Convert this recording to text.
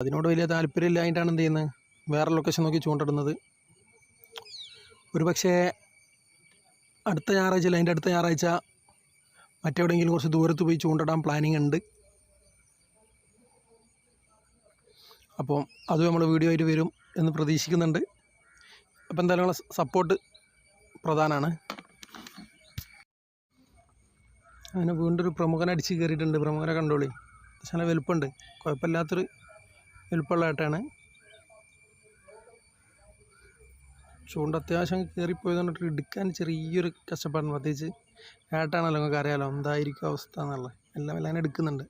അതിനോട് വലിയ താല്പര്യമില്ലായിട്ടാണ് എന്ത് ചെയ്യുന്നത്, വേറെ ലൊക്കേഷൻ നോക്കി ചൂണ്ടിടുന്നത്. ഒരു പക്ഷേ അടുത്ത ഞായറാഴ്ച അല്ല അതിൻ്റെ അടുത്ത ഞായറാഴ്ച മറ്റെവിടെയെങ്കിലും കുറച്ച് ദൂരത്ത് പോയി ചൂണ്ടിടാൻ പ്ലാനിങ് ഉണ്ട്. അപ്പോൾ അത് നമ്മൾ വീഡിയോ ആയിട്ട് വരും എന്ന് പ്രതീക്ഷിക്കുന്നുണ്ട്. അപ്പോൾ എന്തായാലും നിങ്ങളെ സപ്പോർട്ട് പ്രധാനമാണ്. അങ്ങനെ വീണ്ടും ഒരു പ്രമുഖനെ അടിച്ച് കയറിയിട്ടുണ്ട്. പ്രമുഖനെ കണ്ടോളി, പക്ഷേ വലുപ്പമുണ്ട്, കുഴപ്പമില്ലാത്തൊരു വലുപ്പമുള്ള ഏട്ടാണ്. ചൂണ്ട അത്യാവശ്യം കയറിപ്പോയത് കൊണ്ടിട്ട് എടുക്കാൻ ചെറിയൊരു കഷ്ടപ്പാടാണ്. പ്രത്യേകിച്ച് ഏട്ടാണല്ലോ, നിങ്ങൾക്ക് അറിയാലോ എന്തായിരിക്കും അവസ്ഥ എന്നുള്ളത്. എല്ലാം അങ്ങനെ എടുക്കുന്നുണ്ട്.